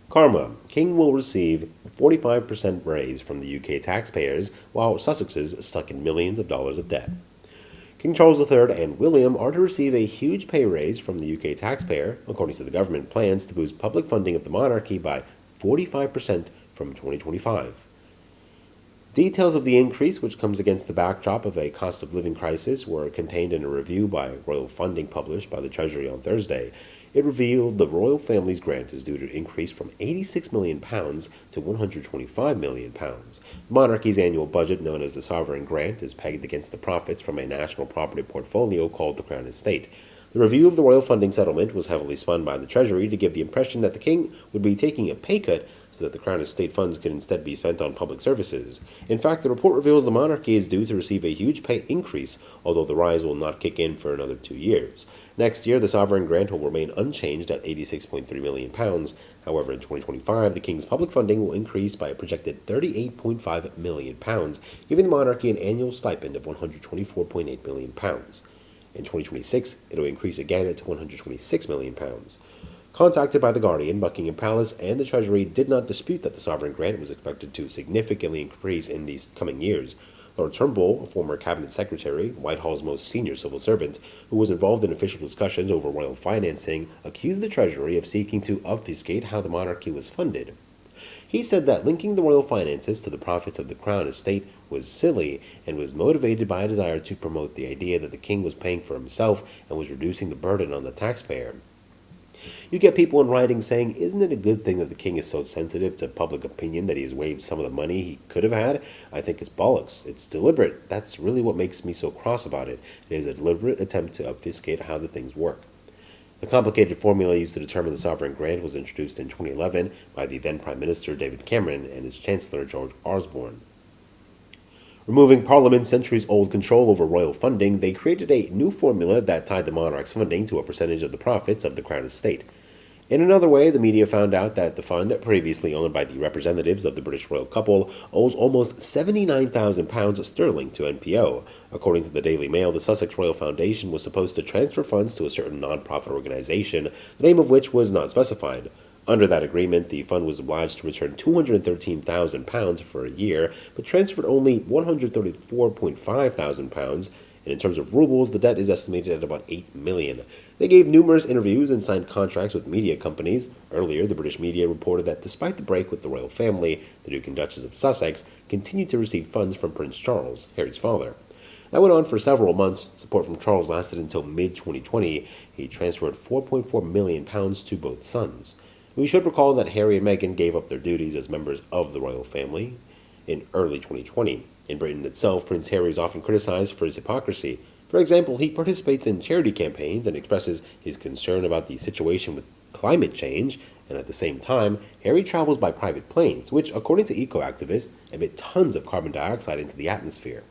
Karma. King will receive 45% raise from the UK taxpayers, while Sussexes stuck in millions of dollars of debt. King Charles III and William are to receive a huge pay raise from the UK taxpayer, according to the government plans to boost public funding of the monarchy by 45% from 2025. Details of the increase, which comes against the backdrop of a cost of living crisis, were contained in a review by Royal Funding published by the Treasury on Thursday. It revealed the royal family's grant is due to increase from £86 million to £125 million. The monarchy's annual budget, known as the sovereign grant, is pegged against the profits from a national property portfolio called the Crown Estate. The review of the royal funding settlement was heavily spun by the Treasury to give the impression that the king would be taking a pay cut so that the Crown Estate funds could instead be spent on public services. In fact, the report reveals the monarchy is due to receive a huge pay increase, although the rise will not kick in for another 2 years. Next year, the sovereign grant will remain unchanged at £86.3 million. However, in 2025, the king's public funding will increase by a projected £38.5 million, giving the monarchy an annual stipend of £124.8 million. In 2026, it will increase again to £126 million. Contacted by The Guardian, Buckingham Palace and the Treasury did not dispute that the sovereign grant was expected to significantly increase in these coming years. Lord Turnbull, a former cabinet secretary, Whitehall's most senior civil servant, who was involved in official discussions over royal financing, accused the Treasury of seeking to obfuscate how the monarchy was funded. He said that linking the royal finances to the profits of the Crown Estate was silly and was motivated by a desire to promote the idea that the king was paying for himself and was reducing the burden on the taxpayer. You get people in writing saying, isn't it a good thing that the king is so sensitive to public opinion that he has waived some of the money he could have had? I think it's bollocks. It's deliberate. That's really what makes me so cross about it. It is a deliberate attempt to obfuscate how the things work. The complicated formula used to determine the sovereign grant was introduced in 2011 by the then Prime Minister David Cameron and his Chancellor George Osborne. Removing Parliament's centuries-old control over royal funding, they created a new formula that tied the monarch's funding to a percentage of the profits of the Crown Estate. In another way, the media found out that the fund, previously owned by the representatives of the British royal couple, owes almost £79,000 sterling to NPO. According to the Daily Mail, the Sussex Royal Foundation was supposed to transfer funds to a certain non-profit organization, the name of which was not specified. Under that agreement, the fund was obliged to return £213,000 for a year, but transferred only £134,500, and in terms of rubles, the debt is estimated at about $8 million. They gave numerous interviews and signed contracts with media companies. Earlier, the British media reported that despite the break with the royal family, the Duke and Duchess of Sussex continued to receive funds from Prince Charles, Harry's father. That went on for several months. Support from Charles lasted until mid-2020. He transferred £4.4 million to both sons. We should recall that Harry and Meghan gave up their duties as members of the royal family in early 2020. In Britain itself, Prince Harry is often criticized for his hypocrisy. For example, he participates in charity campaigns and expresses his concern about the situation with climate change, and at the same time, Harry travels by private planes, which, according to eco-activists, emit tons of carbon dioxide into the atmosphere.